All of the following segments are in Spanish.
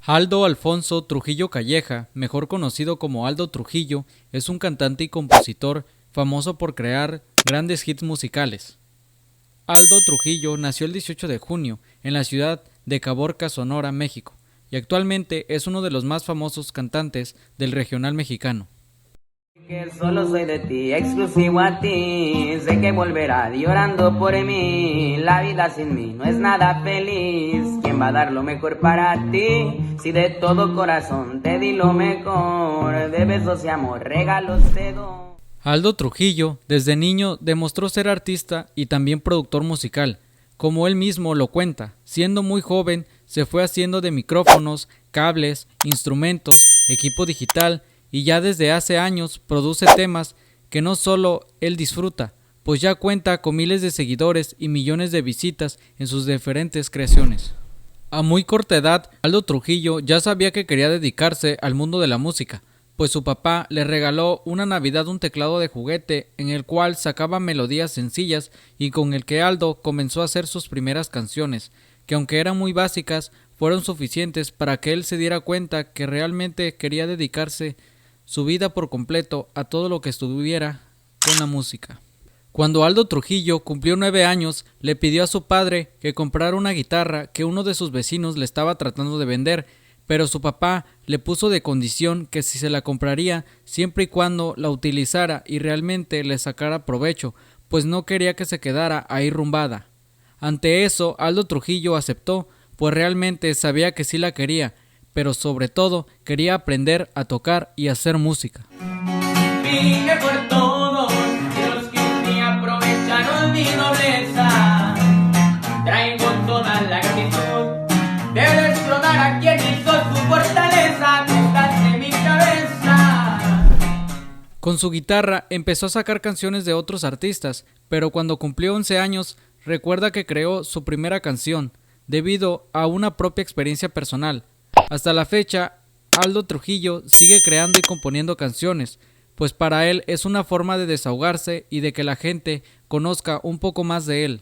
Aldo Alfonso Trujillo Calleja, mejor conocido como Aldo Trujillo, es un cantante y compositor famoso por crear grandes hits musicales. Aldo Trujillo nació el 18 de junio en la ciudad de Caborca, Sonora, México, y actualmente es uno de los más famosos cantantes del regional mexicano. Que solo soy de ti, exclusivo a ti. Sé que volverás llorando por mí. La vida sin mí no es nada feliz. ¿Quién va a dar lo mejor para ti? Si de todo corazón te di lo mejor. De besos y amor, regalos te doy. Aldo Trujillo, desde niño, demostró ser artista y también productor musical. Como él mismo lo cuenta, siendo muy joven, se fue haciendo de micrófonos, cables, instrumentos, equipo digital, y ya desde hace años produce temas que no solo él disfruta, pues ya cuenta con miles de seguidores y millones de visitas en sus diferentes creaciones. A muy corta edad, Aldo Trujillo ya sabía que quería dedicarse al mundo de la música, pues su papá le regaló una Navidad un teclado de juguete en el cual sacaba melodías sencillas y con el que Aldo comenzó a hacer sus primeras canciones, que aunque eran muy básicas, fueron suficientes para que él se diera cuenta que realmente quería dedicarse su vida por completo a todo lo que estuviera con la música. Cuando Aldo Trujillo cumplió 9 años, le pidió a su padre que comprara una guitarra que uno de sus vecinos le estaba tratando de vender, pero su papá le puso de condición que si se la compraría siempre y cuando la utilizara y realmente le sacara provecho, pues no quería que se quedara ahí rumbada. Ante eso, Aldo Trujillo aceptó, pues realmente sabía que sí la quería, pero sobre todo quería aprender a tocar y hacer música. Vine por todos los que ni aprovecharon mi nobleza. Traigo toda la actitud de destronar a quien hizo su fortaleza. Estás en mi cabeza. Con su guitarra empezó a sacar canciones de otros artistas, pero cuando cumplió 11 años, recuerda que creó su primera canción, debido a una propia experiencia personal. Hasta la fecha, Aldo Trujillo sigue creando y componiendo canciones, pues para él es una forma de desahogarse y de que la gente conozca un poco más de él.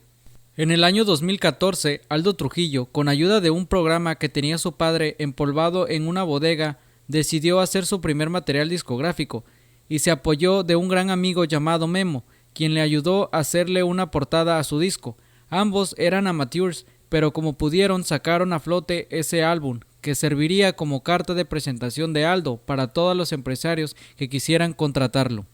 En el año 2014, Aldo Trujillo, con ayuda de un programa que tenía su padre empolvado en una bodega, decidió hacer su primer material discográfico y se apoyó de un gran amigo llamado Memo, quien le ayudó a hacerle una portada a su disco. Ambos eran amateurs, pero como pudieron sacaron a flote ese álbum, que serviría como carta de presentación de Aldo para todos los empresarios que quisieran contratarlo.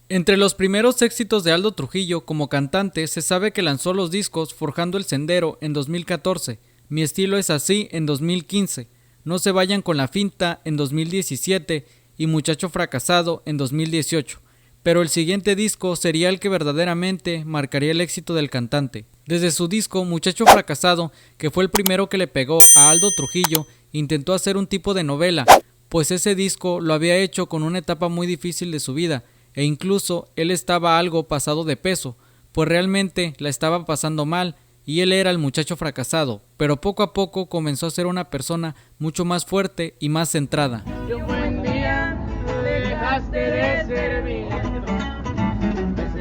Entre los primeros éxitos de Aldo Trujillo como cantante se sabe que lanzó los discos Forjando el Sendero en 2014, Mi Estilo es Así en 2015, No se vayan con la finta en 2017 y Muchacho Fracasado en 2018. Pero el siguiente disco sería el que verdaderamente marcaría el éxito del cantante. Desde su disco Muchacho Fracasado, que fue el primero que le pegó a Aldo Trujillo, intentó hacer un tipo de novela, pues ese disco lo había hecho con una etapa muy difícil de su vida, e incluso él estaba algo pasado de peso, pues realmente la estaba pasando mal y él era el muchacho fracasado, pero poco a poco comenzó a ser una persona mucho más fuerte y más centrada. Un buen día te dejaste de servir.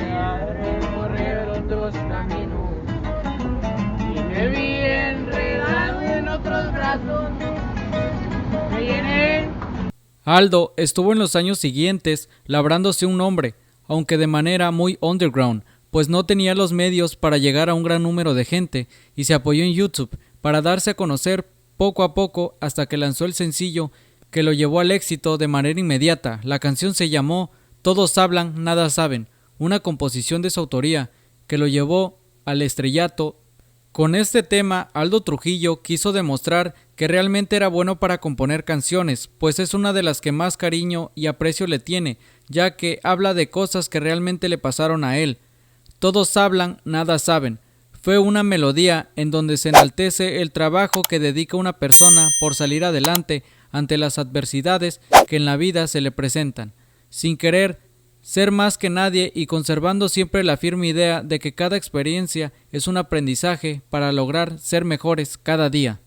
Recorrer otros caminos y me vi enredado en otros brazos. Me llené. Aldo estuvo en los años siguientes labrándose un nombre, aunque de manera muy underground, pues no tenía los medios para llegar a un gran número de gente y se apoyó en YouTube para darse a conocer poco a poco hasta que lanzó el sencillo que lo llevó al éxito de manera inmediata. La canción se llamó Todos hablan, nada saben, una composición de su autoría que lo llevó al estrellato. Con este tema, Aldo Trujillo quiso demostrar que realmente era bueno para componer canciones, pues es una de las que más cariño y aprecio le tiene, ya que habla de cosas que realmente le pasaron a él. Todos hablan, nada saben. Fue una melodía en donde se enaltece el trabajo que dedica una persona por salir adelante ante las adversidades que en la vida se le presentan, sin querer ser más que nadie y conservando siempre la firme idea de que cada experiencia es un aprendizaje para lograr ser mejores cada día.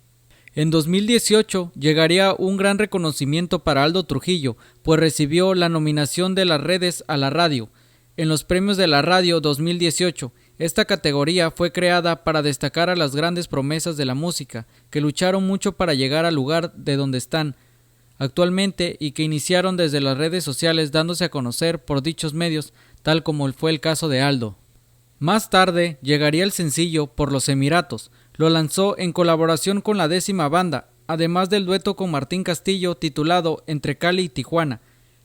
En 2018 llegaría un gran reconocimiento para Aldo Trujillo, pues recibió la nominación de las redes a la radio en los premios de la radio 2018 Esta categoría fue creada para destacar a las grandes promesas de la música, que lucharon mucho para llegar al lugar de donde están actualmente y que iniciaron desde las redes sociales dándose a conocer por dichos medios, tal como fue el caso de Aldo. Más tarde llegaría el sencillo Por los Emiratos. Lo lanzó en colaboración con la Décima Banda, además del dueto con Martín Castillo titulado Entre Cali y Tijuana.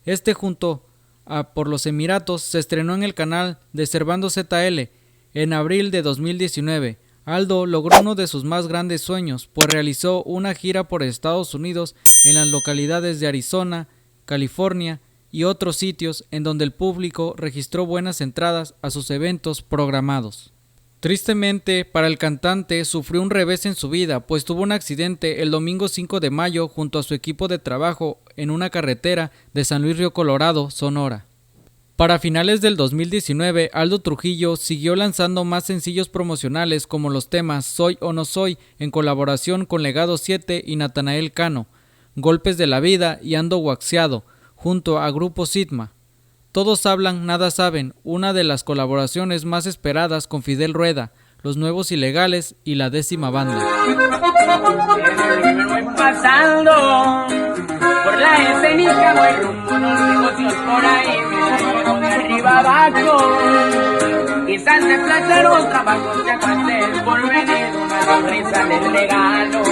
Este junto a Por los Emiratos se estrenó en el canal de Servando ZL en abril de 2019. Aldo logró uno de sus más grandes sueños, pues realizó una gira por Estados Unidos en las localidades de Arizona, California y otros sitios en donde el público registró buenas entradas a sus eventos programados. Tristemente, para el cantante sufrió un revés en su vida, pues tuvo un accidente el domingo 5 de mayo junto a su equipo de trabajo en una carretera de San Luis Río Colorado, Sonora. Para finales del 2019, Aldo Trujillo siguió lanzando más sencillos promocionales como los temas Soy o No Soy en colaboración con Legado 7 y Natanael Cano, Golpes de la Vida y Ando Guaxiado, junto a Grupo Sigma. Todos hablan, nada saben, una de las colaboraciones más esperadas con Fidel Rueda, Los Nuevos Ilegales y la Décima Banda. Pasando por la escénica voy rumbo a los negocios por ahí, me de arriba abajo. Quizás de placer o trabajo te aguante el porvenir, una sonrisa del regalo.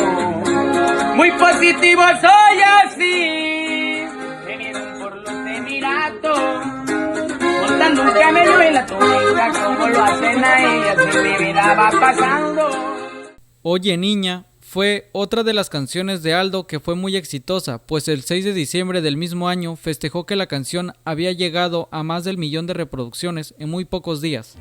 Muy positivo soy así, venido por los Emiratos, montando un camello en la túnica como lo hacen a ellas, en mi vida va pasando. Oye Niña fue otra de las canciones de Aldo que fue muy exitosa, pues el 6 de diciembre del mismo año festejó que la canción había llegado a más del 1.000.000 de reproducciones en muy pocos días.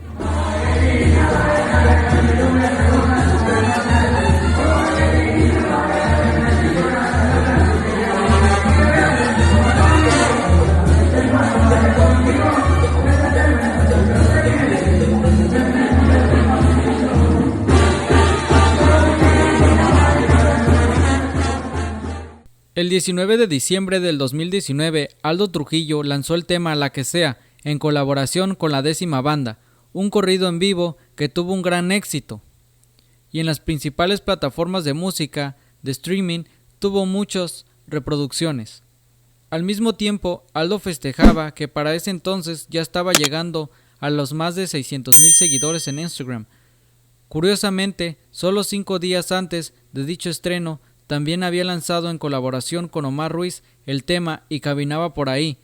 El 19 de diciembre del 2019, Aldo Trujillo lanzó el tema La que sea, en colaboración con la Décima Banda, un corrido en vivo que tuvo un gran éxito. Y en las principales plataformas de música, de streaming, tuvo muchas reproducciones. Al mismo tiempo, Aldo festejaba que para ese entonces ya estaba llegando a los más de 600,000 seguidores en Instagram. Curiosamente, solo 5 días antes de dicho estreno, también había lanzado en colaboración con Omar Ruiz el tema Y Caminaba por ahí,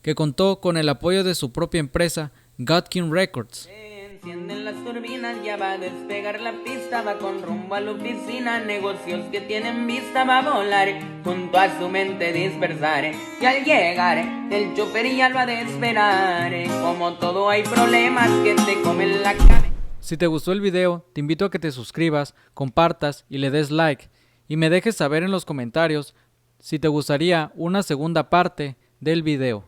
que contó con el apoyo de su propia empresa, Godkin Records. Encienden las turbinas, ya va a despegar la pista, va con rumbo a la oficina, negocios que tienen vista, va a volar, junto a su mente dispersar, y al llegar, el chofer ya lo ha de esperar, como todo hay problemas que te comen la cabeza. Si te gustó el video, te invito a que te suscribas, compartas y le des like, y me dejes saber en los comentarios si te gustaría una segunda parte del video.